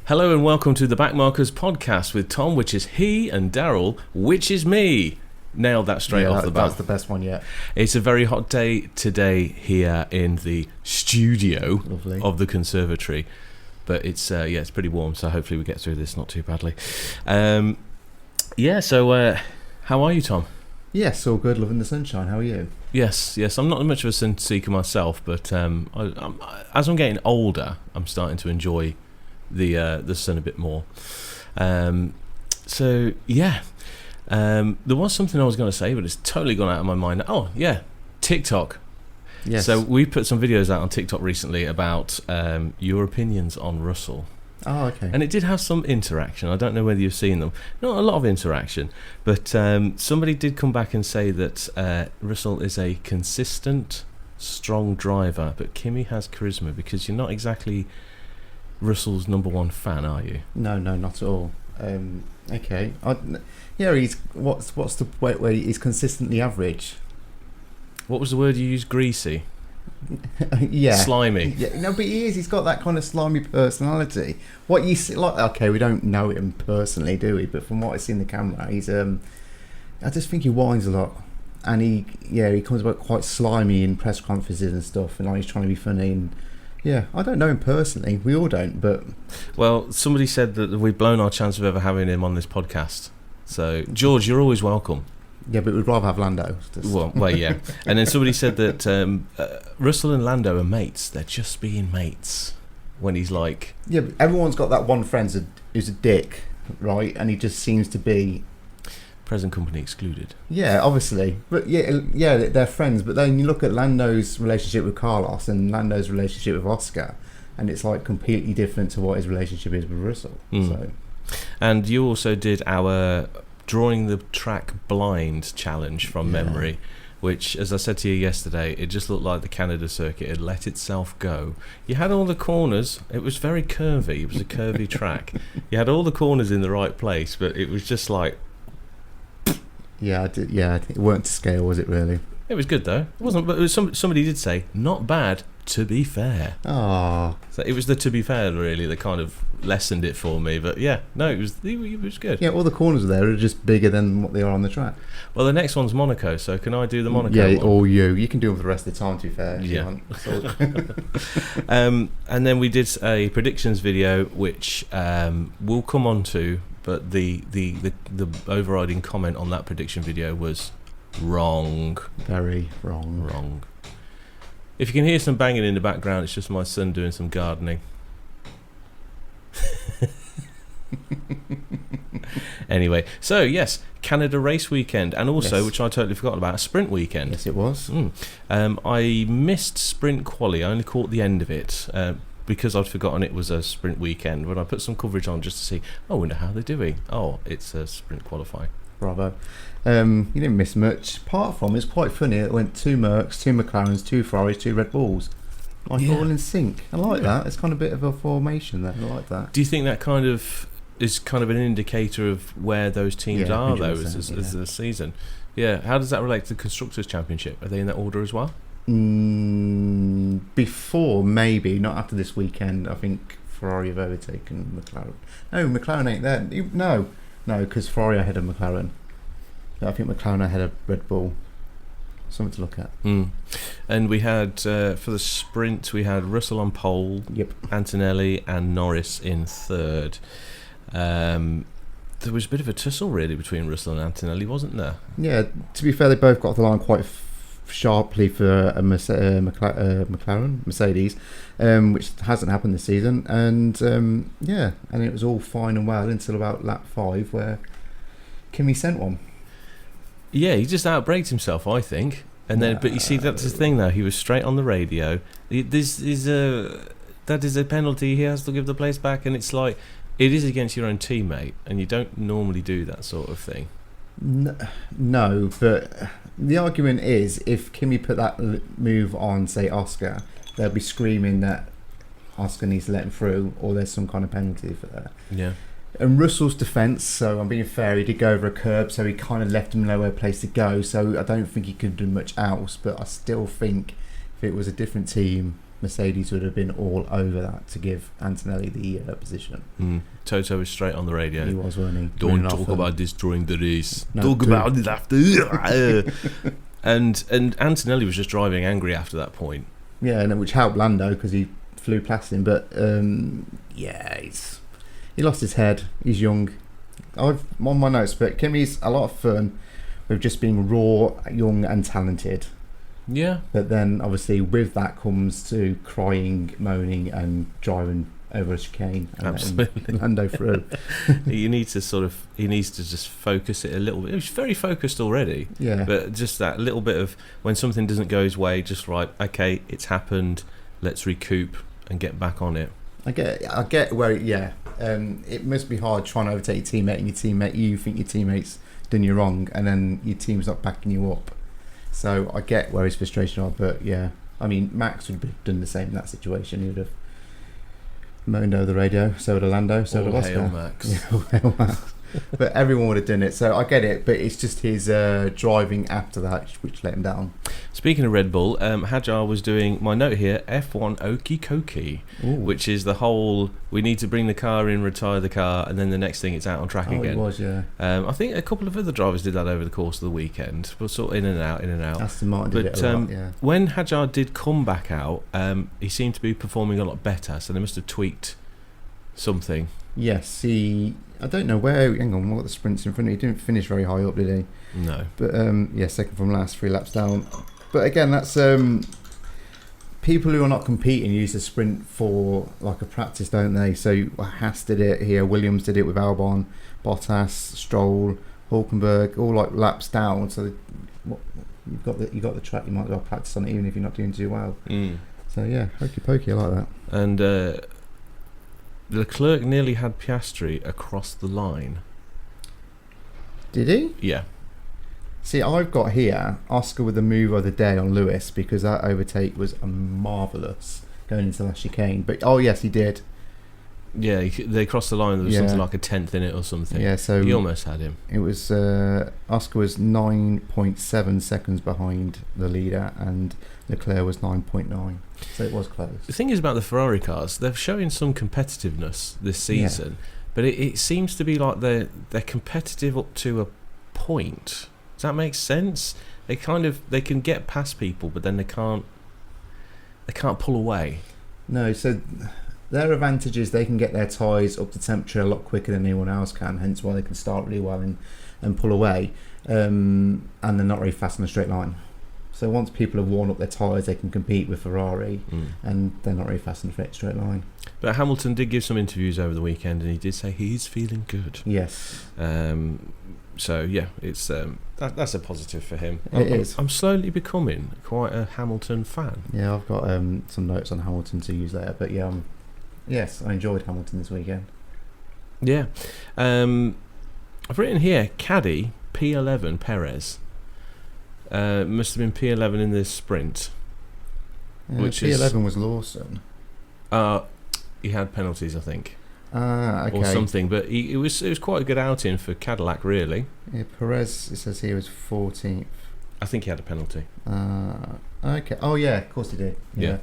Hello and welcome to the Backmarkers podcast with Tom, which is he, and Darryl, which is me. Nailed that straight off the bat. That's the best one yet. It's a very hot day today here in the studio of the conservatory, but it's it's pretty warm, so hopefully we get through this not too badly. So how are you, Tom? Yes, all good, loving the sunshine. How are you? Yes, I'm not much of a sun seeker myself, but as I'm getting older, I'm starting to enjoy the sun a bit more. There was something I was going to say, but it's totally gone out of my mind. Oh yeah, TikTok. Yes. So we put some videos out on TikTok recently about your opinions on Russell. Oh, okay. And it did have some interaction. I don't know whether you've seen them. Not a lot of interaction, but somebody did come back and say that Russell is a consistent, strong driver, but Kimi has charisma, because you're not exactly Russell's number one fan, are you? No, not at all. Okay. He's what's the way he's consistently average. What was the word you used? Greasy. Yeah. Slimy. Yeah. No, but he is. He's got that kind of slimy personality. What you see, we don't know him personally, do we? But from what I see in the camera, he's I just think he whines a lot, and he comes about quite slimy in press conferences and stuff, and he's trying to be funny. And yeah, I don't know him personally. We all don't, but well, somebody said that we've blown our chance of ever having him on this podcast. So George, you're always welcome. Yeah, but we'd rather have Lando. Well, yeah. And then somebody said that Russell and Lando are mates. They're just being mates. When he's like... Yeah, but everyone's got that one friend who's a dick, right? And he just seems to be... Present company excluded. Yeah, obviously. But yeah, they're friends. But then you look at Lando's relationship with Carlos and Lando's relationship with Oscar, and it's like completely different to what his relationship is with Russell. So. And you also did our... drawing the track blind challenge from memory, which, as I said to you yesterday, it just looked like the Canada circuit had let itself go. You had all the corners. It was very curvy. It was a curvy track. You had all the corners in the right place, but it was just like... it weren't to scale, was it really? It was good though. It wasn't, but it was somebody did say, not bad, to be fair. Oh. So it was the to be fair really that kind of lessened it for me. But yeah, no, it was good. Yeah, all the corners there are just bigger than what they are on the track. Well, the next one's Monaco, so can I do the Monaco one? Or you can do them for the rest of the time, to be fair. Yeah. And then we did a predictions video, which we'll come on to, but the overriding comment on that prediction video was wrong. Very wrong. If you can hear some banging in the background, it's just my son doing some gardening. Anyway, so yes, Canada race weekend, and also, which I totally forgot about, a sprint weekend. Yes, it was. I missed sprint quali. I only caught the end of it because I'd forgotten it was a sprint weekend. When I put some coverage on just to see, I wonder how they're doing. Oh, it's a sprint qualifying. Bravo. You didn't miss much. Apart from, it's quite funny, it went 2 Mercs, 2 McLarens, 2 Ferraris, 2 Red Bulls. All in sync. I like that. It's kind of a bit of a formation there. I like that. Do you think that kind of is kind of an indicator of where those teams are, though, as the season? Yeah. How does that relate to the Constructors' Championship? Are they in that order as well? Before, maybe. Not after this weekend. I think Ferrari have overtaken McLaren. No, McLaren ain't there. No, because Ferrari are ahead of McLaren. I think McLaren are ahead of Red Bull. Something to look at. And we had, for the sprint, we had Russell on pole, Antonelli and Norris in third. There was a bit of a tussle, really, between Russell and Antonelli, wasn't there? Yeah, to be fair, they both got off the line quite sharply for a McLaren, Mercedes, which hasn't happened this season. And, and it was all fine and well until about lap 5, where Kimi sent one. Yeah, he just outbraked himself, I think. And then, but you see, that's the thing, though. He was straight on the radio. That is a penalty. He has to give the place back, and it's like it is against your own teammate, and you don't normally do that sort of thing. No, but the argument is, if Kimi put that move on, say Oscar, they'll be screaming that Oscar needs to let him through, or there's some kind of penalty for that. Yeah. And Russell's defence, so I'm being fair, he did go over a curb, so he kind of left him nowhere place to go, so I don't think he could do much else, but I still think if it was a different team, Mercedes would have been all over that to give Antonelli the position. Toto was straight on the radio. He was, wasn't he? Don't talk about this during the race. No, talk about it after. and Antonelli was just driving angry after that point. Yeah, and which helped Lando because he flew past him. But he lost his head. He's young. I've on my notes, but Kimi's a lot of fun with just being raw, young, and talented. Yeah. But then, obviously, with that comes to crying, moaning, and driving over a chicane. And absolutely. Lando through. He needs to just focus it a little bit. He was very focused already. Yeah. But just that little bit of when something doesn't go his way, just right, okay, it's happened. Let's recoup and get back on it. I get where, yeah. It must be hard trying to overtake your teammate, and you think your teammate's done you wrong, and then your team's not backing you up. So I get where his frustration are, but yeah, I mean, Max would have done the same in that situation. He would have moaned over the radio. So would Lando. So would Oscar. Hail Max. Yeah, all hail Max. But everyone would have done it. So I get it, but it's just his driving after that which let him down. Speaking of Red Bull, Hadjar was doing, my note here, F1 Okie Kokie, which is the whole, we need to bring the car in, retire the car, and then the next thing it's out on track again. It was, yeah. I think a couple of other drivers did that over the course of the weekend. We're sort of in and out. Aston Martin did it a lot, yeah. When Hadjar did come back out, he seemed to be performing a lot better, so they must have tweaked something. Yes, I don't know where. Hang on, what the sprints in front of him? He didn't finish very high up, did he? No. But second from last, 3 laps down. But again, that's people who are not competing use the sprint for like a practice, don't they? So Haas did it here, Williams did it with Albon, Bottas, Stroll, Hulkenberg, all like laps down. So you've got the track. You might as well practice on it, even if you're not doing too well. So yeah, hokey pokey, I like that. And Leclerc nearly had Piastri across the line. Did he? Yeah. See, I've got here Oscar with the move of the day on Lewis, because that overtake was marvellous going into the last chicane. But yes, he did. Yeah, they crossed the line. There was something like a tenth in it or something. Yeah, so he almost had him. It was Oscar was 9.7 seconds behind the leader, and Leclerc was 9.9. So it was close. The thing is about the Ferrari cars, they're showing some competitiveness this season, but it seems to be like they're competitive up to a point. Does that make sense? They can get past people, but then they can't pull away. No, so their advantage is they can get their tyres up to temperature a lot quicker than anyone else can, hence why they can start really well and pull away, and they're not very fast in a straight line. So once people have worn up their tyres, they can compete with Ferrari, and they're not very fast in a straight line. But Hamilton did give some interviews over the weekend, and he did say he's feeling good. Yes. So yeah, it's that's a positive for him. It is. I'm slowly becoming quite a Hamilton fan. Yeah, I've got some notes on Hamilton to use later, but yeah, yes, I enjoyed Hamilton this weekend. Yeah, I've written here Caddy P11 Perez. Must have been P11 in this sprint. Which P11 was Lawson. He had penalties, I think. Okay. Or something, but it was quite a good outing for Cadillac, really. Yeah, Perez, it says he was 14th. I think he had a penalty. Okay. Oh yeah, of course he did. Yeah.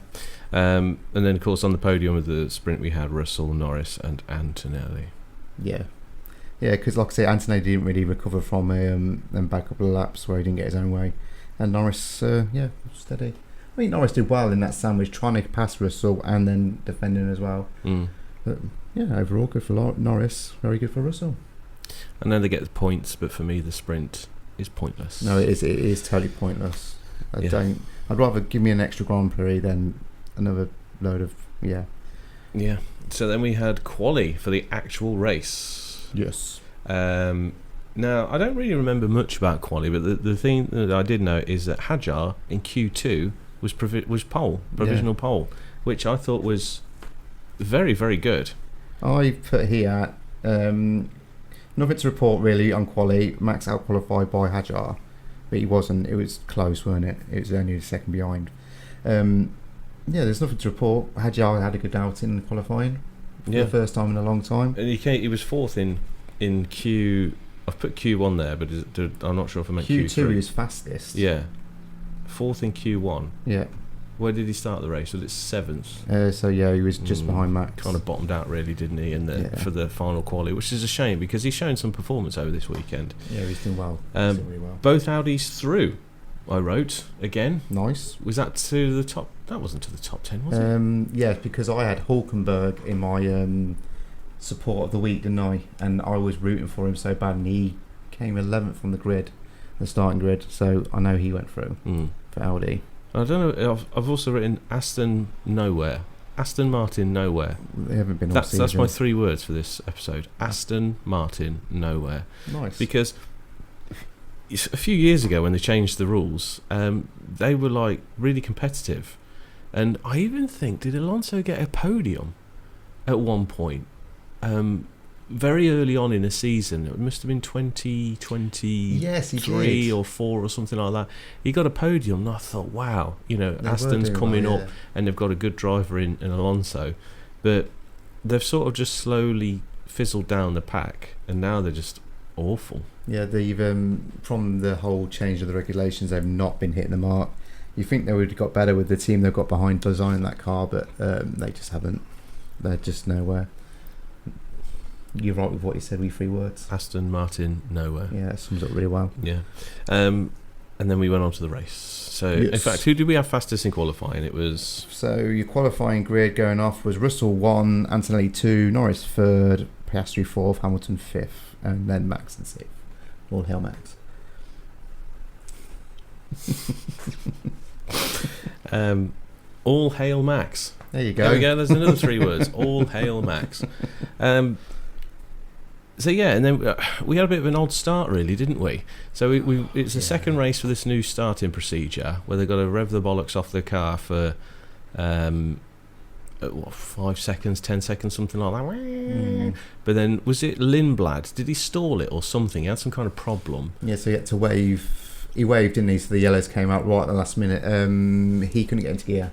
And then of course on the podium of the sprint we had Russell, Norris, and Antonelli. Yeah. Yeah, because like I say, Antonelli didn't really recover from them back couple of laps where he didn't get his own way, and Norris, steady. I mean, Norris did well in that sandwich, trying to pass Russell and then defending as well. But yeah, overall good for Norris, very good for Russell. And then they get the points, but for me the sprint is pointless. No, it is totally pointless. I'd rather give me an extra Grand Prix than another load of Yeah. So then we had quali for the actual race. Yes. Now I don't really remember much about quali, but the thing that I did know is that Hadjar in Q2 was provisional pole, which I thought was very, very good. I put here nothing to report really on quali. Max out qualified by Hadjar, but he wasn't. It was close, weren't it? It was only a second behind. There's nothing to report. Hadjar had a good outing in qualifying for the first time in a long time. And he was fourth in Q. I've put Q1 there, but I'm not sure if I meant Q2. Q2 he was fastest. Yeah, fourth in Q1. Yeah. Where did he start the race? Was it 7th? So yeah, he was just behind Max. Kind of bottomed out, really, didn't he? For the final quali, which is a shame because he's shown some performance over this weekend. Yeah, he's doing well. He's doing really well. Both Audis through. I wrote again. Nice. Was that to the top? That wasn't to the top 10, was it? Yeah, because I had Hulkenberg in my support of the week, didn't I? And I was rooting for him so bad, and he came 11th on the starting grid. So I know he went through for Audi. I don't know. I've also written Aston Nowhere. Aston Martin Nowhere. They haven't been all season. That's my 3 words for this episode. Aston Martin Nowhere. Nice. Because a few years ago when they changed the rules, they were like really competitive. And I even think, did Alonso get a podium at one point? Very early on in a season, it must have been 2023 yes, he did. or 4 or something like that. He got a podium, and I thought, wow, Aston's coming up, and they've got a good driver in Alonso, but they've sort of just slowly fizzled down the pack, and now they're just awful. Yeah, they've from the whole change of the regulations, they've not been hitting the mark. You think they would have got better with the team they've got behind designing that car, but they just haven't. They're just nowhere. You're right with what you said. 3 words. Aston Martin Nowhere. Yeah, that sums up really well. Yeah, and then we went on to the race. So in fact, who did we have fastest in qualifying? It was your qualifying grid going off was Russell 1, Antonelli 2, Norris 3rd, Piastri 4th, Hamilton 5th, and then Max in 6th. All hail Max. All hail Max. There you go. There we go. There's another 3 words. All hail Max. So yeah, and then we had a bit of an odd start, really, didn't we? So it's the second race for this new starting procedure where they've got to rev the bollocks off the car for 5 seconds, 10 seconds, something like that. But then, was it Lindblad? Did he stall it or something? He had some kind of problem. Yeah, so he had to wave. He waved, didn't he? So the yellows came out right at the last minute. He couldn't get into gear.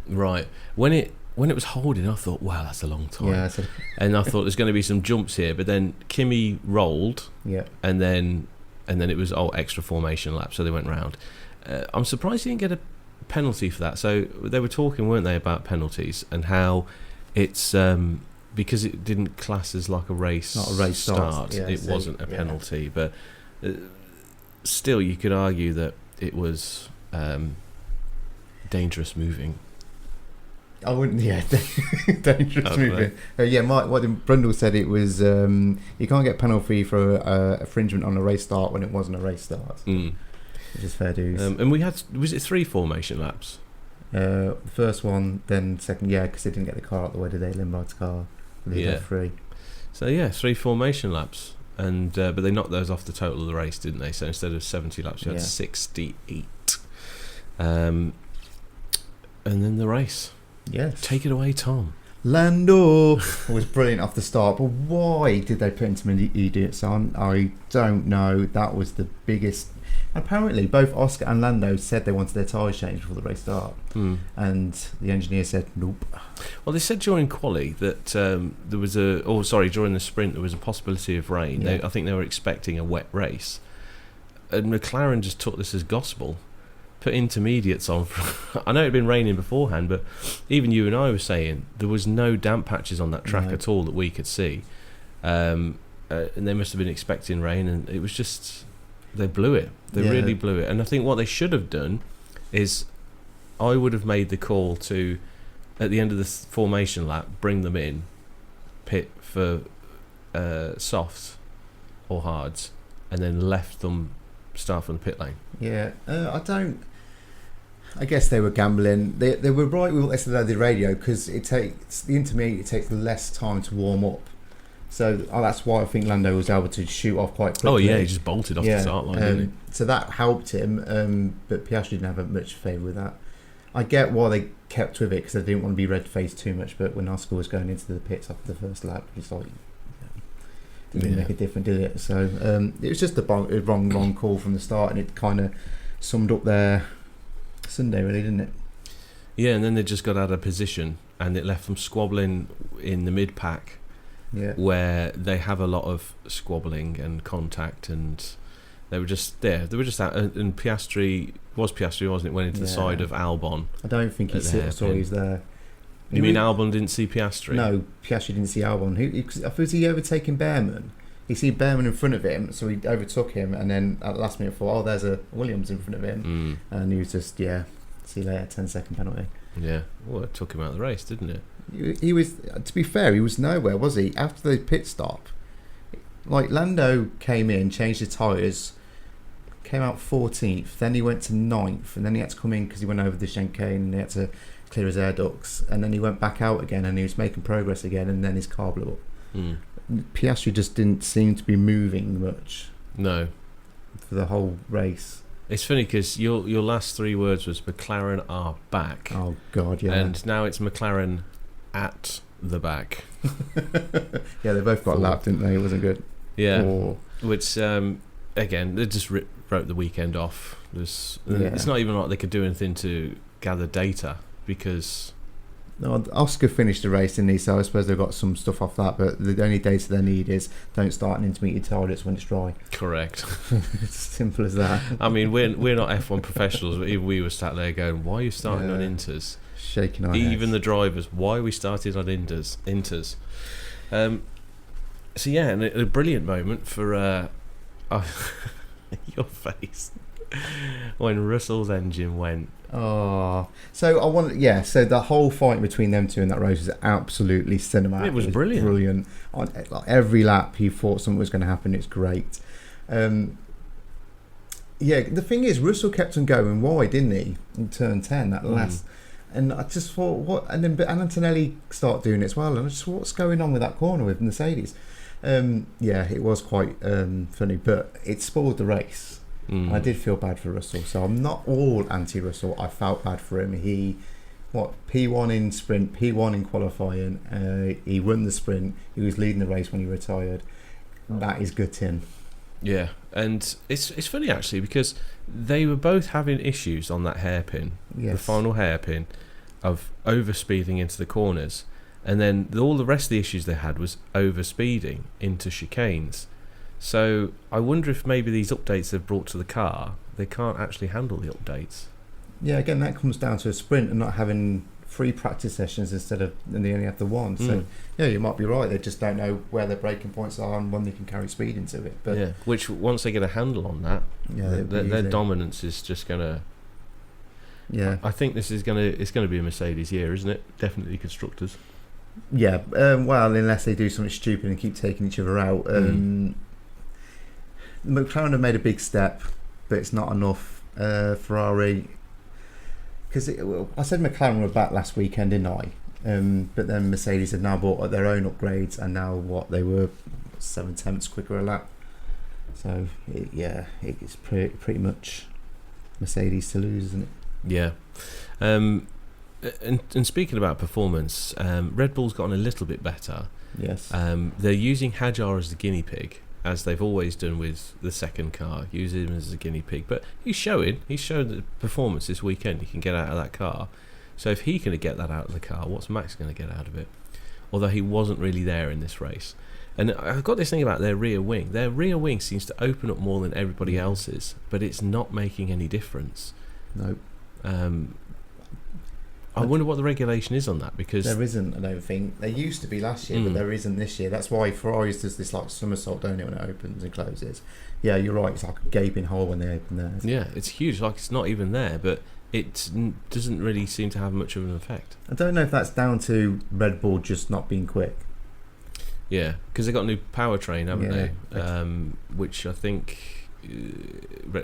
Right. When it was holding, I thought, wow, that's a long time. Yeah, and I thought there's going to be some jumps here, but then Kimi rolled. Yeah. And then it was extra formation lap, so they went round. I'm surprised he didn't get a penalty for that. So they were talking, weren't they, about penalties and how it's because it didn't class as like a race, not a race start. It wasn't a penalty, but still, you could argue that it was dangerous moving. I wouldn't. Yeah, dangerous moving. What Brundle said, it was you can't get penalty for infringement on a race start when it wasn't a race start. Which is fair dues. And we had, was it 3 formation laps? The first one, then second, because they didn't get the car out the way today, Lindblad's car. They had 3. So yeah, 3 formation laps, and but they knocked those off the total of the race, didn't they? So instead of 70 laps, we had 68. And then the race. Yes. Take it away, Tom. Lando was brilliant off the start, but why did they put intermediates on? I don't know. That was the biggest. Apparently, both Oscar and Lando said they wanted their tyres changed before the race start, and the engineer said nope. Well, they said during quali that there was during the sprint there was a possibility of rain. Yeah. I think they were expecting a wet race, and McLaren just took this as gospel. Put intermediates on. I know it had been raining beforehand, but even you and I were saying there was no damp patches on that track at all that we could see, and they must have been expecting rain, and it was just they blew it. They really blew it. And I think what they should have done is I would have made the call to, at the end of the formation lap, bring them in, pit for softs or hards, and then left them start from the pit lane. I guess they were gambling. They were right with what they said on the radio, because it takes the intermediate takes less time to warm up. So that's why I think Lando was able to shoot off quite quickly. Oh yeah, he just bolted off the start line, didn't he? So that helped him, but Piastri didn't have much favour with that. I get why they kept with it, because they didn't want to be red-faced too much, but when Oscar was going into the pits after the first lap, it's like didn't really make a difference, did it? So it was just a wrong call from the start, and it kind of summed up their Sunday, really, didn't it? Yeah, and then they just got out of position, and it left them squabbling in the mid-pack, where they have a lot of squabbling and contact, and They were just there. They were just out, and Piastri, wasn't it? Went into the side of Albon. I don't think he saw he was there. You mean Albon didn't see Piastri? No, Piastri didn't see Albon. I thought he overtaking Behrman. He see Behrman in front of him, so he overtook him, and then at the last minute thought, there's a Williams in front of him, and he was just, see you later, 10-second penalty. Yeah, well, it took him out of the race, didn't it? He was, to be fair, he was nowhere, was he? After the pit stop, like Lando came in, changed the tyres, came out 14th, then he went to 9th, and then he had to come in because he went over the chicane and he had to clear his air ducts, and then he went back out again and he was making progress again, and then his car blew up. Piastri just didn't seem to be moving much. No. For the whole race. It's funny because your last 3 words was McLaren are back. Oh God, yeah. And now it's McLaren at the back. Yeah, they both got lapped, didn't they? It wasn't good. Yeah. Which again, they just wrote the weekend off. It's not even like they could do anything to gather data because. No, Oscar finished the race, didn't he? So I suppose they've got some stuff off that, but the only data they need is don't start an intermediate targets when it's dry. Correct. It's as simple as that. I mean, we're not F1 professionals, but even we were sat there going, why are you starting on inters? Shaking our Even heads. the drivers, why are we started on inters? So yeah, and a brilliant moment for your face when Russell's engine went. Oh, so I want, so the whole fight between them two in that race was absolutely cinematic. It was brilliant. On like every lap, he thought something was going to happen. It's great. The thing is, Russell kept on going wide, didn't he? In turn 10, that last, and I just thought, what? And then Antonelli started doing it as well, and I just thought, what's going on with that corner with Mercedes? It was quite funny, but it spoiled the race. I did feel bad for Russell, so I'm not all anti-Russell. I felt bad for him. He, P1 in sprint, P1 in qualifying. He won the sprint. He was leading the race when he retired. That is gutting. Yeah, and it's funny actually because they were both having issues on that hairpin, the final hairpin, of overspeeding into the corners, and then all the rest of the issues they had was overspeeding into chicanes. So I wonder if maybe these updates they've brought to the car, they can't actually handle the updates. Yeah, again, that comes down to a sprint and not having 3 practice sessions instead of, and they only have the 1. So yeah, you might be right. They just don't know where their braking points are and when they can carry speed into it. But yeah, which once they get a handle on that, their dominance is just gonna. Yeah, I think it's gonna be a Mercedes year, isn't it? Definitely constructors. Yeah, well, unless they do something stupid and keep taking each other out. McLaren have made a big step, but it's not enough. Ferrari, because I said McLaren were back last weekend, didn't I? But then Mercedes have now bought their own upgrades, and now they were 7/10 quicker a lap. So it's pretty much Mercedes to lose, isn't it? Yeah. And speaking about performance, Red Bull's gotten a little bit better. Yes. They're using Hadjar as the guinea pig, as they've always done with the second car, use him as a guinea pig. But he's showed the performance this weekend he can get out of that car. So if he can get that out of the car, what's Max going to get out of it? Although he wasn't really there in this race. And I've got this thing about their rear wing. Their rear wing seems to open up more than everybody else's, but it's not making any difference. No. I wonder what the regulation is on that, because there isn't. I don't think there used to be last year, but there isn't this year. That's why Ferraris does this like somersault, don't it, when it opens and closes? Yeah, you're right. It's like a gaping hole when they open theirs. Yeah, it's huge. Like it's not even there, but it doesn't really seem to have much of an effect. I don't know if that's down to Red Bull just not being quick. Yeah, because they got a new powertrain, haven't they? Which I think.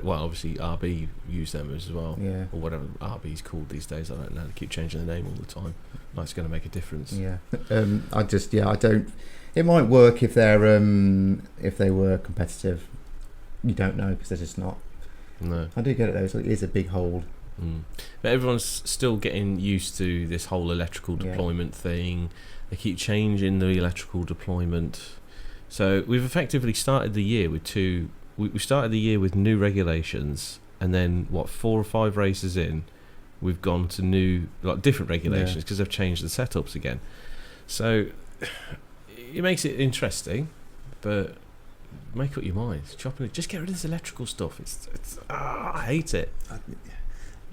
Well, obviously RB use them as well, or whatever RB's called these days. I don't know. They keep changing the name all the time. Like it's going to make a difference. Yeah, I don't. It might work if they were competitive. You don't know because they're just not. No, I do get it though. So it is a big hole. But everyone's still getting used to this whole electrical deployment thing. They keep changing the electrical deployment. So we've effectively started the year with We started the year with new regulations, and then 4 or 5 races in, we've gone to different regulations because they've changed the setups again. So it makes it interesting, but make up your minds. Chopping it. Just get rid of this electrical stuff. I hate it.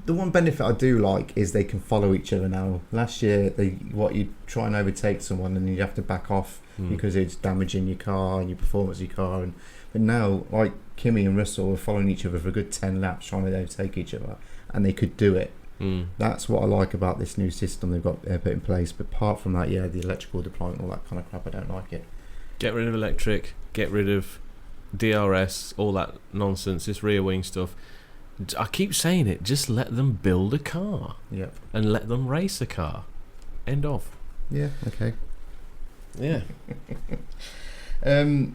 The one benefit I do like is they can follow each other now. Last year, you try and overtake someone and you have to back off because it's damaging your car and your performance of your car. But now, like Kimi and Russell are following each other for a good 10 laps trying to overtake each other, and they could do it. That's what I like about this new system they've got put in place. But apart from that, the electrical deployment, all that kind of crap, I don't like it. Get rid of electric, get rid of DRS, all that nonsense, this rear wing stuff. I keep saying it, just let them build a car. Yep. And let them race a car. End of. Yeah, okay. Yeah.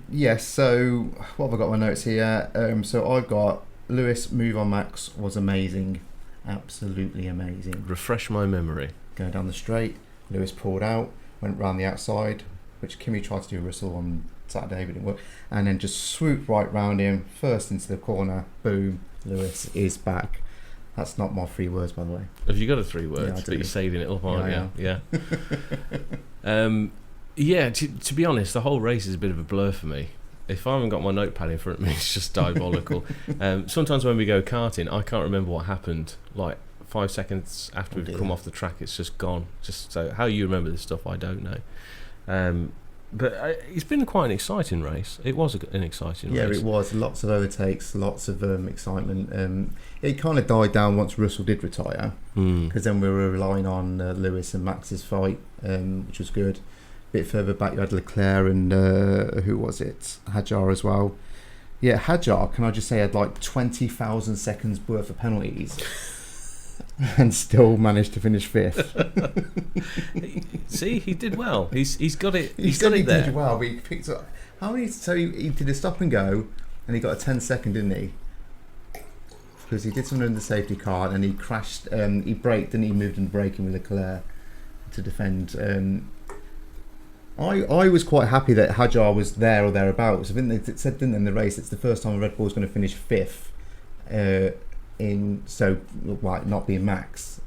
Yes, so what have I got on my notes here? So I've got Lewis move on Max was amazing. Absolutely amazing. Refresh my memory. Going down the straight, Lewis pulled out, went round the outside, which Kimi tried to do Russell on Saturday, but it didn't work, and then just swooped right round him, first into the corner, boom, Lewis is back. That's not my 3 words, by the way. Have you got a 3 words? Yeah, but you're saving it up, aren't you? Yeah. Yeah. To be honest, the whole race is a bit of a blur for me. If I haven't got my notepad in front of me, it's just diabolical. Sometimes when we go karting, I can't remember what happened. Like 5 seconds after we've come off the track, it's just gone. Just so how you remember this stuff, I don't know. But it's been quite an exciting race. It was an exciting race. Yeah, it was. Lots of overtakes, lots of excitement. It kind of died down once Russell did retire, because then we were relying on Lewis and Max's fight, which was good. A bit further back, you had Leclerc and who was it? Hadjar as well. Yeah, Hadjar, can I just say, had like 20,000 seconds worth of penalties. And still managed to finish 5th. See, he did well. He's got it. He did well, but he picked up how many? So he did a stop and go, and he got a 10-second, didn't he? Because he did something in the safety car, and he crashed. He braked, and he moved and braking with Leclerc to defend. I was quite happy that Hadjar was there or thereabouts. I think they said, didn't they, in the race, it's the first time Red Bull's going to finish 5th. Not being Max.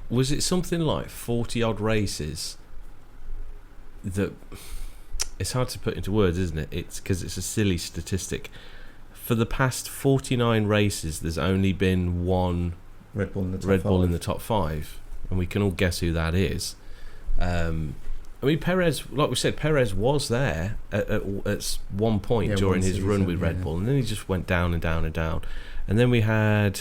Was it something like 40 odd races that it's hard to put into words, isn't it? It's because it's a silly statistic. For the past 49 races, there's only been one Red Bull in the top 5, and we can all guess who that is. I mean, Perez, like we said, Perez was there at one point during his run with Red Bull, and then he just went down and down and down. And then we had...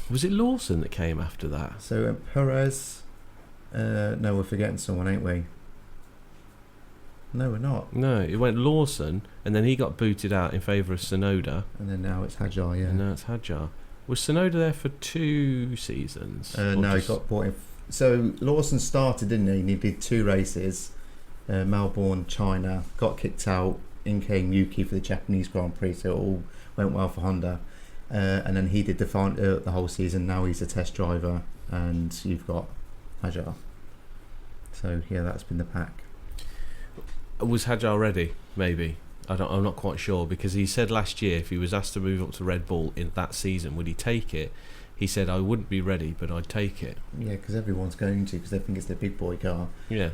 Was it Lawson that came after that? So Perez... no, we're forgetting someone, ain't we? No, we're not. No, it went Lawson, and then he got booted out in favour of Tsunoda. And then now it's Hadjar, yeah. And now it's Hadjar. Was Tsunoda there for 2 seasons? No, he got bought in... So Lawson started, didn't he? And he did 2 races. Melbourne, China. Got kicked out. In came Yuki for the Japanese Grand Prix, so it all went well for Honda. And then he did the whole season. Now he's a test driver, and you've got Hadjar. So yeah, that's been the pack. Was Hadjar ready? Maybe. I'm not quite sure, because he said last year if he was asked to move up to Red Bull in that season, would he take it? He said, I wouldn't be ready, but I'd take it. Yeah, because everyone's going to, because they think it's their big boy car. Yeah.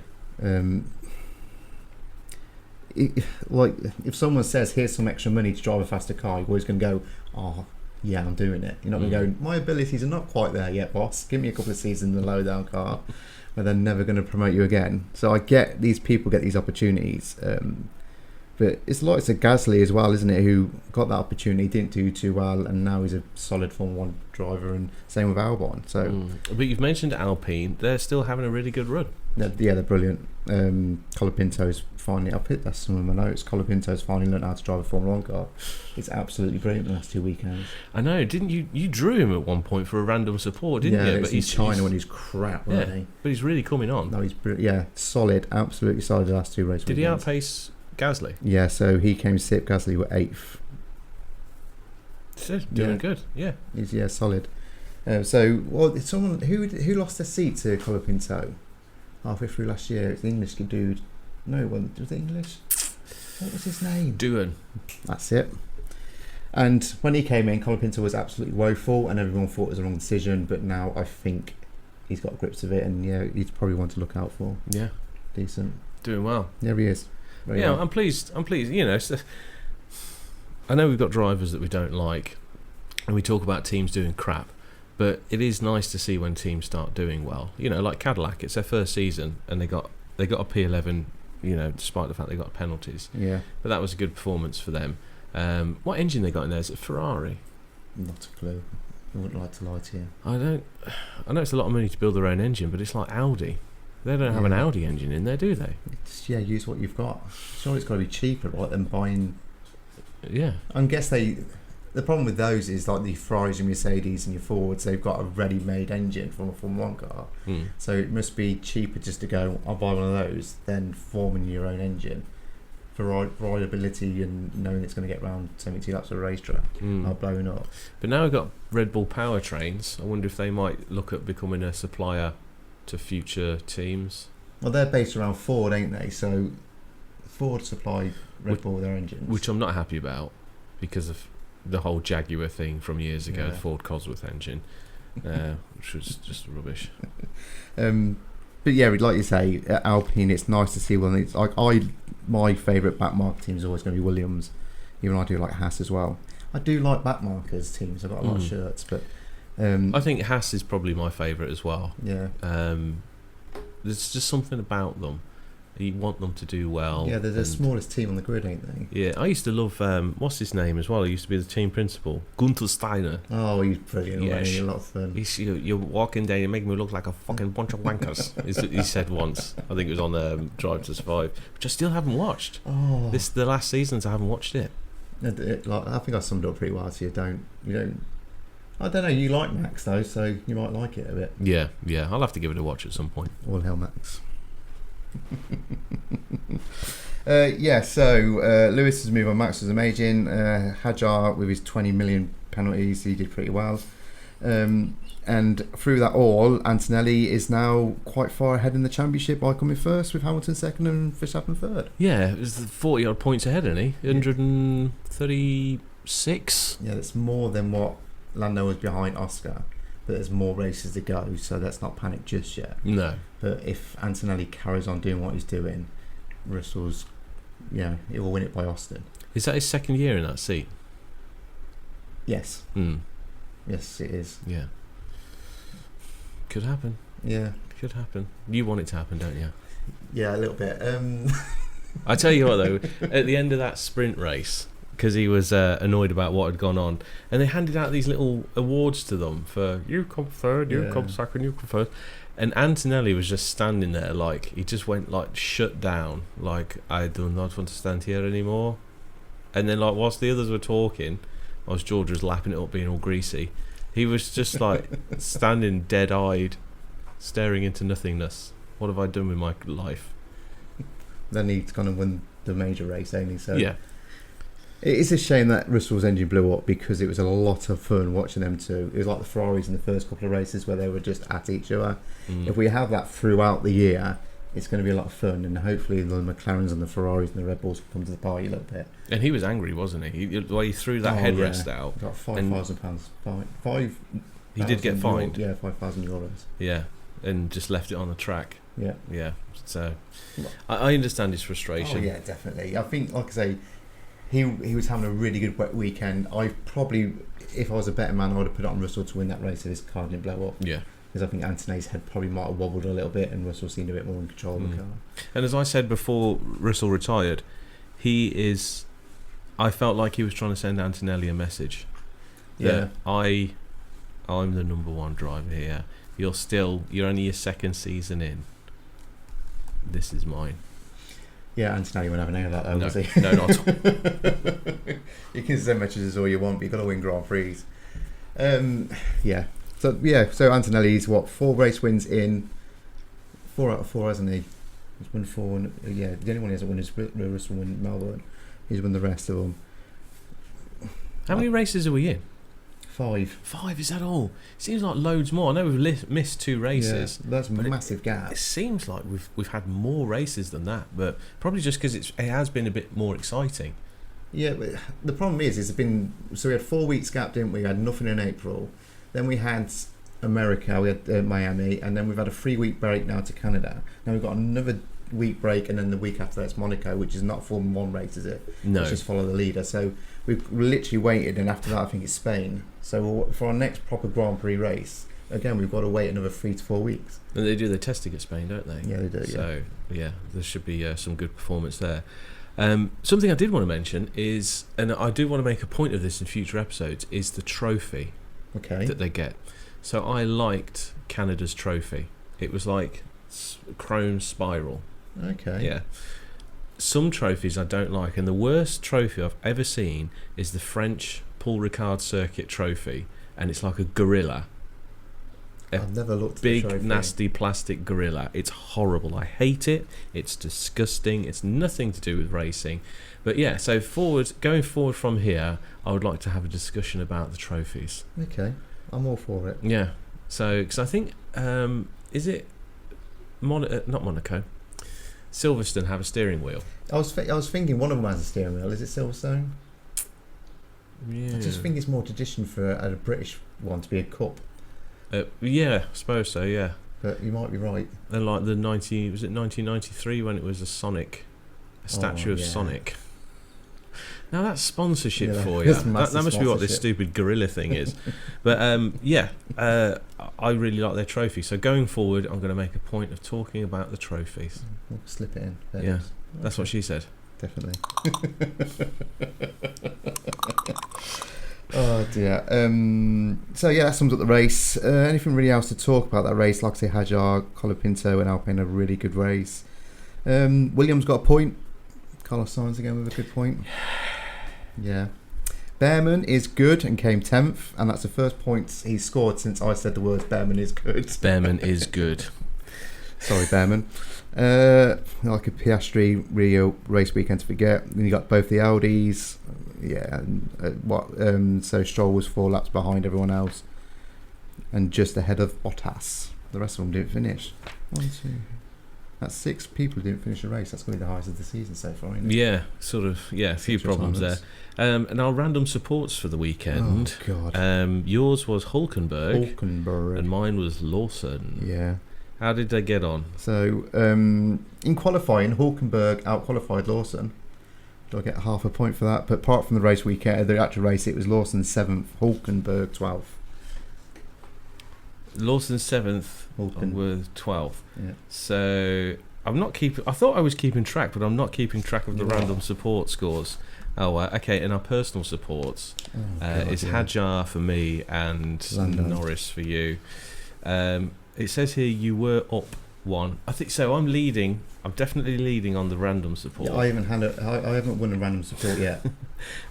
If someone says, here's some extra money to drive a faster car, you're always going to go, oh, yeah, I'm doing it. You're not going to go, my abilities are not quite there yet, boss. Give me a couple of seasons in the low-down car, where they're never going to promote you again. So I get these people get these opportunities. But it's like it's a Gasly as well, isn't it, who got that opportunity, didn't do too well, and now he's a solid Formula 1 driver, and same with Albon. So, But you've mentioned Alpine. They're still having a really good run. They're brilliant. Colapinto's finally, I'll put that some of my notes, Colapinto's finally learned how to drive a Formula 1 car. It's absolutely brilliant the last 2 weekends. I know, didn't you? You drew him at one point for a random support, didn't you? But he's in China when he's crap, wasn't he? But he's really coming on. No, he's solid, absolutely solid the last 2 races. Did he outpace Gasly? Yeah, so he came 6th, Gasly were 8th. Doing good, yeah. He's solid. Someone who lost their seat to Colapinto halfway through last year. It's the English dude. No one was it English. What was his name? Doohan. That's it. And when he came in, Colapinto was absolutely woeful, and everyone thought it was the wrong decision. But now I think he's got grips of it, and he's probably one to look out for. Yeah, decent. Doing well. There he is. Yeah, I'm pleased. You know, I know we've got drivers that we don't like, and we talk about teams doing crap, but it is nice to see when teams start doing well. You know, like Cadillac, it's their first season, and they got a P11. You know, despite the fact they got penalties. Yeah. But that was a good performance for them. What engine they got in there? Is it Ferrari? Not a clue. I wouldn't like to lie to you. I know it's a lot of money to build their own engine, but it's like Audi. They don't have an Audi engine in there, do they? Use what you've got. Sure, it's got to be cheaper, right, than buying. Yeah. I guess the problem with those is like the Ferraris and Mercedes and your Fords, they've got a ready-made engine from a Formula 1 car. So it must be cheaper just to go, I'll buy one of those, than forming your own engine for rideability and knowing it's going to get around 72 laps of a racetrack, not blowing up. But now we've got Red Bull powertrains. I wonder if they might look at becoming a supplier to future teams. Well, they're based around Ford, ain't they? So Ford supply Red Bull with their engines. Which I'm not happy about because of the whole Jaguar thing from years ago, Yeah. Ford Cosworth engine, which was just rubbish. But yeah, like you say, at Alpine, it's nice to see one. It's like my favourite backmarker team is always going to be Williams. Even I do like Haas as well. I do like backmarkers teams. I've got a lot of shirts, but I think Haas is probably my favourite as well. Yeah. There's just something about them. You want them to do well. Yeah, they're the smallest team on the grid, ain't they? Yeah, I used to love what's his name as well. He used to be the team principal, Gunther Steiner. Oh, he's brilliant. Yeah, He's a lot of fun. You're walking there, you make me look like a fucking bunch of wankers. He said once. I think it was on Drive to Survive, which I still haven't watched. Oh, The last seasons I haven't watched it. Like, I think I summed it up pretty well. So you don't. I don't know. You like Max though, so you might like it a bit. Yeah. I'll have to give it a watch at some point. All hell, Max. So Lewis has moved on. Max was amazing. Hajar with his 20 million penalties, he did pretty well. And through that all, Antonelli is now quite far ahead in the championship by coming first, with Hamilton second and Verstappen third. Yeah, it was 40 odd points ahead, isn't he? 136. Yeah, that's more than what Lando was behind Oscar. But there's more races to go, so let's not panic just yet. No. But if Antonelli carries on doing what he's doing, Russell's, he will win it by Austin. Is that his second year in that seat? Yes. Yes, it is. Yeah. Could happen. Yeah. Could happen. You want it to happen, don't you? Yeah, a little bit. I tell you what, though, at the end of that sprint race, because he was annoyed about what had gone on, and they handed out these little awards to them for you come third, you come second, you come first, and Antonelli was just standing there like he just went like shut down, like I do not want to stand here anymore. And then like whilst the others were talking, whilst George was lapping it up being all greasy, he was just like standing dead-eyed, staring into nothingness. What have I done with my life? Then he's going to win the major race, ain't he? So yeah. It is a shame that Russell's engine blew up because it was a lot of fun watching them two. It was like the Ferraris in the first couple of races where they were just at each other. If we have that throughout the year, it's going to be a lot of fun, and hopefully the McLarens and the Ferraris and the Red Bulls will come to the party a little bit. And he was angry, wasn't he? He threw that headrest out. Got £5,000 fine. He did get fined. Yeah, €5,000. Yeah, and just left it on the track. Yeah. So I understand his frustration. Oh yeah, definitely. I think, like I say, he was having a really good weekend. I probably, if I was a better man, I would have put it on Russell to win that race if his car didn't blow up. Yeah. Because I think Anthony's head probably might have wobbled a little bit and Russell seemed a bit more in control of the car. And as I said before Russell retired, I felt like he was trying to send Antonelli a message. Yeah. I'm the number one driver here. You're only your second season in. This is mine. Yeah, Antonelli won't have any of that though, was he? No, not at all. You can send messages all you want, but you've got to win Grand Prix. Yeah. So Antonelli's 4 race wins in 4 out of 4, hasn't he? He's won 4. The only one he hasn't won is Russell won Melbourne. He's won the rest of them. How many races are we in? 5. 5, is that all? Seems like loads more. I know we've missed 2 races. Yeah, that's a massive gap. It seems like we've had more races than that, but probably just because it has been a bit more exciting. Yeah, but the problem is we had 4 weeks gap, didn't we? We had nothing in April. Then we had America, we had Miami, and then we've had a 3-week break now to Canada. Now we've got another week break, and then the week after that's Monaco, which is not a Formula 1 race, is it? No. It's just follow the leader. So we've literally waited, and after that I think it's Spain. So for our next proper Grand Prix race, again, we've got to wait another 3 to 4 weeks. And they do their testing at Spain, don't they? Yeah, they do. So, yeah, there should be some good performance there. Something I did want to mention is, and I do want to make a point of this in future episodes, is the trophy that they get. So I liked Canada's trophy. It was like chrome spiral. Okay. Yeah. Some trophies I don't like, and the worst trophy I've ever seen is the French Paul Ricard Circuit trophy, and it's like a gorilla. I've never looked at big, the trophy. nasty plastic gorilla. It's horrible. I hate it. It's disgusting. It's nothing to do with racing. But yeah, so going forward from here, I would like to have a discussion about the trophies. Okay, I'm all for it. Yeah. So, because I think, is it not Monaco? Silverstone have a steering wheel. I was thinking one of them has a steering wheel. Is it Silverstone? Yeah. I just think it's more tradition for a British one to be a cup. Yeah, I suppose so. Yeah. But you might be right. And like was it 1993 when it was a statue of Sonic. Now that's sponsorship for you. That must be what this stupid gorilla thing is. But I really like their trophy. So going forward, I'm going to make a point of talking about the trophies. We'll slip it in. There Yeah, that's what she said. Definitely. Oh dear. So yeah, that sums up the race. Anything really else to talk about that race? Like I say, Hajar, Colapinto and Alpine had a really good race. Williams got a point. Carlos Sainz again with a good point. Yeah. Behrman is good and came 10th, and that's the first points he's scored since I said the words Behrman is good. Behrman is good. Sorry, Behrman. Like a Piastri Rio race weekend to forget. Then you got both the Audis. Yeah, so Stroll was 4 laps behind everyone else, and just ahead of Bottas. The rest of them didn't finish. 1, 2. That's 6 people who didn't finish the race. That's going to be the highest of the season so far, isn't it? Yeah, sort of. Yeah, a few problems there. And our random supports for the weekend. Oh God. Yours was Hulkenberg, and mine was Lawson. Yeah. How did they get on? So in qualifying, Hulkenberg out-qualified Lawson. Do I get half a point for that? But apart from the race weekend, the actual race, it was Lawson 7th, Hulkenberg 12th. Lawson 7th, with 12th. Yeah. So I'm not keeping. I thought I was keeping track, but I'm not keeping track of the random support scores. Oh, okay. And our personal supports is Hajar for me and Lando. Norris for you. It says here you were up 1. I think so. I'm leading. I'm definitely leading on the random support. Yeah, I haven't won a random support yet.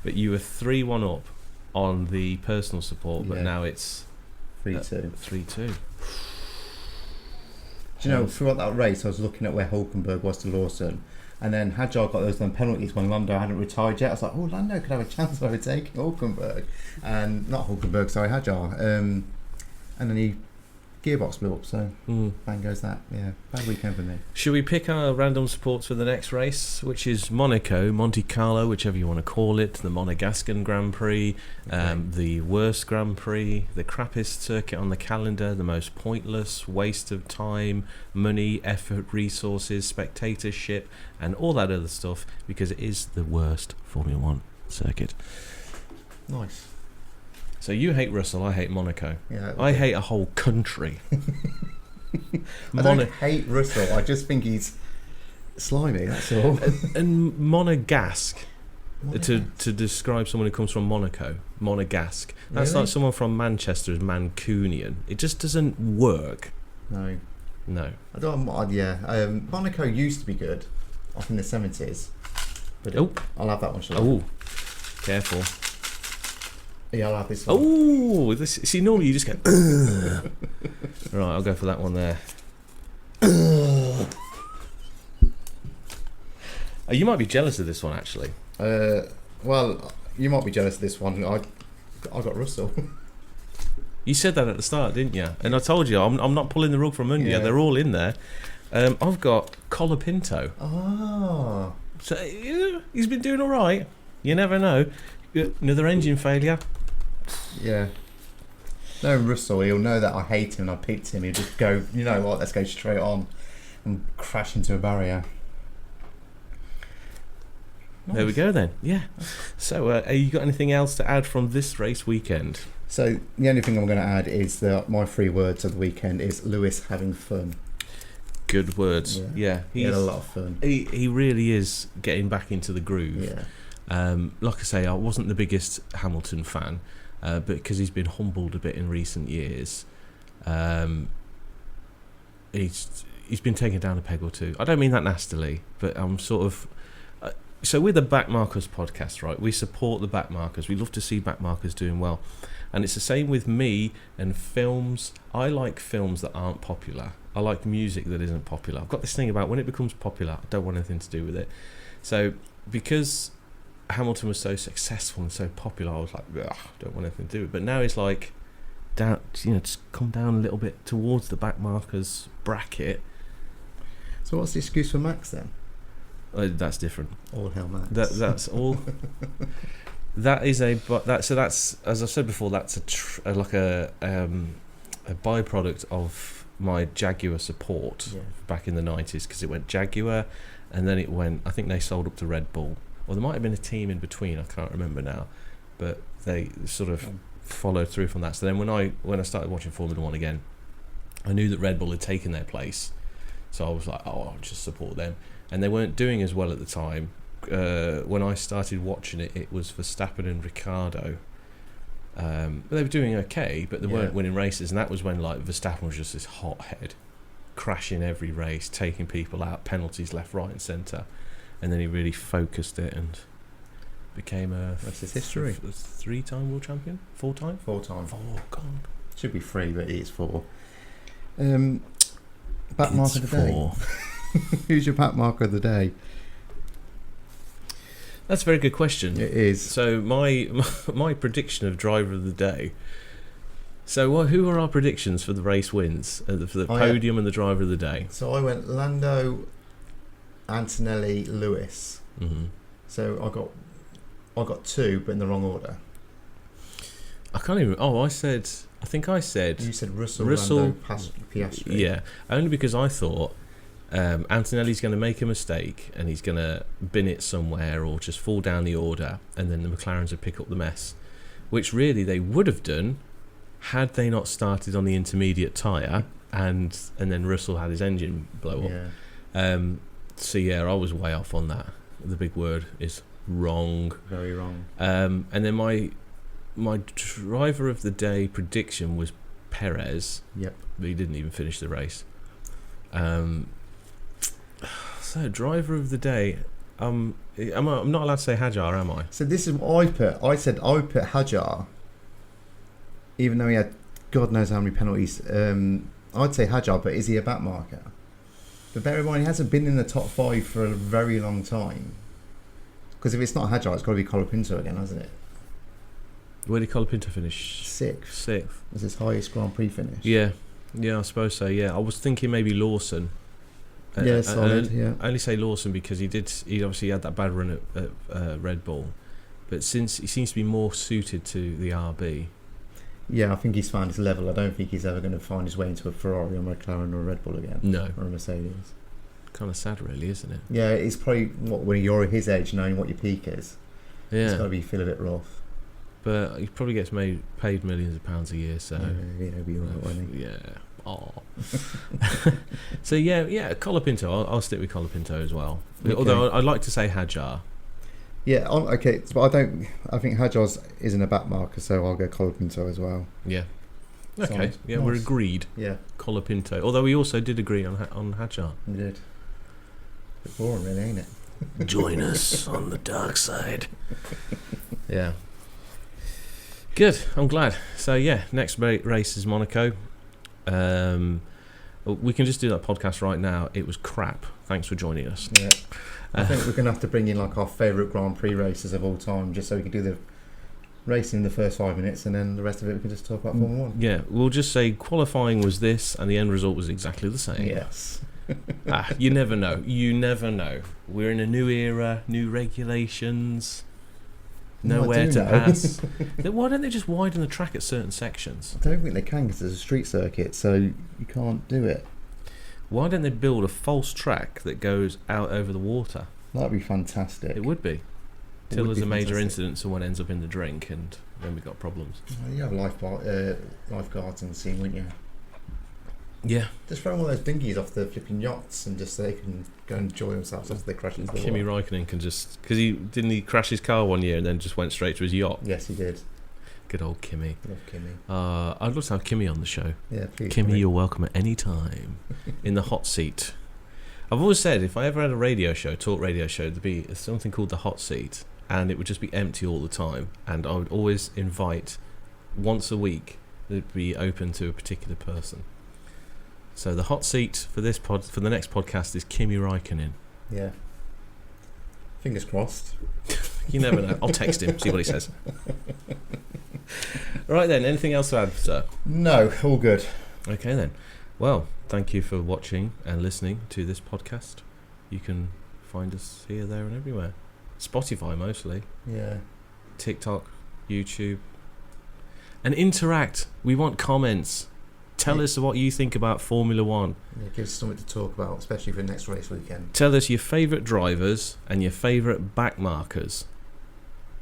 But you were 3-1 up on the personal support, but now it's 3-2. 3-2. Do you know, throughout that race, I was looking at where Hulkenberg was to Lawson, and then Hajar got those penalties when Lando hadn't retired yet. I was like, oh, Lando could have a chance of overtaking Hulkenberg, and not Hulkenberg, sorry, Hajar. And then he gearbox blew up, so bang goes that. Yeah, bad weekend for me. Should we pick our random supports for the next race, which is Monaco, Monte Carlo, whichever you want to call it, the Monegascan Grand Prix, the worst Grand Prix, the crappiest circuit on the calendar, the most pointless, waste of time, money, effort, resources, spectatorship, and all that other stuff, because it is the worst Formula 1 circuit. Nice. So you hate Russell, I hate Monaco. Yeah, I hate a whole country. I don't hate Russell, I just think he's slimy, that's all. And Monegasque, to describe someone who comes from Monaco, Monegasque. That's like someone from Manchester is Mancunian. It just doesn't work. No. I don't. Monaco used to be good, off in the 70s. But I'll have that one. Oh, careful. Yeah, I'll have this one. Oh, see, normally you just go. Right, I'll go for that one there. You might be jealous of this one, actually. Well, you might be jealous of this one. I got Russell. You said that at the start, didn't you? And I told you, I'm not pulling the rug from under you. They're all in there. I've got Colapinto. Oh. So he's been doing all right. You never know. Another engine failure. Yeah. No, Russell, he'll know that I hate him and I picked him. He'll just go, you know what, let's go straight on. and crash into a barrier. There we go then. Yeah. So, you got anything else to add from this race weekend? So the only thing I'm going to add is that my 3 words of the weekend is Lewis having fun. Good words. Yeah. He had a lot of fun. He really is getting back into the groove. Yeah. Like I say, I wasn't the biggest Hamilton fan, but because he's been humbled a bit in recent years, he's been taken down a peg or two. I don't mean that nastily, but I'm sort of... So we're the Backmarkers podcast, right? We support the Backmarkers. We love to see Backmarkers doing well. And it's the same with me and films. I like films that aren't popular. I like music that isn't popular. I've got this thing about when it becomes popular, I don't want anything to do with it. So because Hamilton was so successful and so popular, I was like, I don't want anything to do with it. But now it's like, down, just come down a little bit towards the Backmarkers bracket. So what's the excuse for Max then? That's different. All hell Max. That's all. That's as I said before. That's a byproduct of my Jaguar support back in the 90s, because it went Jaguar, and then it went. I think they sold up to Red Bull, or there might have been a team in between. I can't remember now, but they sort of followed through from that. So then when I started watching Formula One again, I knew that Red Bull had taken their place, so I was like, I'll just support them. And they weren't doing as well at the time. When I started watching it, it was Verstappen and Ricciardo. They were doing okay, but they weren't winning races. And that was when like Verstappen was just this hothead, crashing every race, taking people out, penalties left, right, and centre. And then he really focused it and became That's his history. 3-time world champion, 4-time. 4-time. 4, God. Should be 3, but it is 4. Backmarker of the day. Who's your backmarker of the day? That's a very good question. It is. So my prediction of driver of the day. So who are our predictions for the race wins, for the podium and the driver of the day? So I went Lando, Antonelli, Lewis. Mm-hmm. So I got 2, but in the wrong order. I can't even. I think I said. You said Russell, Lando, Piastri. Yeah, only because I thought Antonelli's going to make a mistake and he's going to bin it somewhere or just fall down the order, and then the McLarens would pick up the mess, which really they would have done had they not started on the intermediate tyre and then Russell had his engine blow up. Yeah. So yeah, I was way off on that. The big word is wrong. Very wrong. And then my driver of the day prediction was Perez. Yep. But he didn't even finish the race. So driver of the day, I'm not allowed to say Hadjar, am I? So this is what I put. I said I would put Hadjar, even though he had God knows how many penalties. I'd say Hadjar, but is he a backmarker? But bear in mind, he hasn't been in the top 5 for a very long time. Because if it's not Hadjar, it's got to be Colapinto again, hasn't it? Where did Colapinto finish? 6th. Was his highest Grand Prix finish. Yeah, I suppose so. Yeah, I was thinking maybe Lawson. Solid. Yeah. I only say Lawson because he obviously had that bad run at Red Bull, but since he seems to be more suited to the RB. Yeah, I think he's found his level. I don't think he's ever going to find his way into a Ferrari or a McLaren or a Red Bull again. No. Or a Mercedes. Kind of sad, really, isn't it? Yeah, it's probably when you're his age, knowing what your peak is. Yeah. It's got to feel a bit rough. But he probably gets paid millions of pounds a year, so yeah, he'll be alright, won't he? Yeah. Oh. So yeah, Colapinto. I'll stick with Colapinto as well. Okay. Although I'd like to say Hadjar. Yeah, okay, but I think Hadjar isn't a backmarker, so I'll go Colapinto as well. Yeah. Okay. Sounds yeah, nice. We're agreed. Yeah. Colapinto. Although we also did agree on Hadjar. We did. Bit boring, really, ain't it? Join us on the dark side. Yeah. Good. I'm glad. So yeah, next race is Monaco. We can just do that podcast right now. It was crap. Thanks for joining us. Yeah. I think we're going to have to bring in like our favourite Grand Prix races of all time, just so we can do the racing in the first 5 minutes, and then the rest of it we can just talk about Formula 1. Yeah, we'll just say qualifying was this, and the end result was exactly the same. Yes. You never know. You never know. We're in a new era, new regulations. Nowhere to pass. Why don't they just widen the track at certain sections? I don't think they can because there's a street circuit, so you can't do it. Why don't they build a false track that goes out over the water? That'd be fantastic. It would be. Till there's a major incident, someone ends up in the drink, and then we've got problems. Well, you have lifeguards on the scene, wouldn't you? Yeah. Just throw all those dinghies off the flipping yachts and just so they can go and enjoy themselves after they crash into the Kimi water. Raikkonen can just... Because he crash his car one year and then just went straight to his yacht. Yes, he did. Good old Kimi. Love Kimi. I'd love to have Kimi on the show. Yeah, please. Kimi, you're welcome at any time. In the hot seat. I've always said, if I ever had a radio show, talk radio show, there'd be something called the hot seat, and it would just be empty all the time, and I would always invite, once a week, it'd be open to a particular person. So the hot seat for for the next podcast is Kimi Raikkonen. Yeah. Fingers crossed. You never know. I'll text him, see what he says. Right then, anything else to add, sir? No, all good. Okay then. Well, thank you for watching and listening to this podcast. You can find us here, there and everywhere. Spotify mostly. Yeah. TikTok, YouTube. And interact. We want comments. Tell us what you think about Formula One. Yeah, give us something to talk about, especially for next race weekend. Tell us your favourite drivers and your favourite back markers.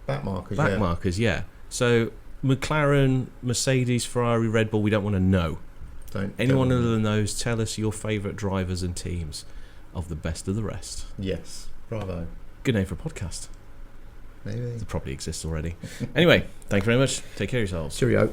Back markers, Back markers, yeah. So McLaren, Mercedes, Ferrari, Red Bull, we don't want to know. Anyone other than those, tell us your favourite drivers and teams of the best of the rest. Yes. Bravo. Good name for a podcast. Maybe. It probably exists already. Anyway, thank you very much. Take care of yourselves. Cheerio.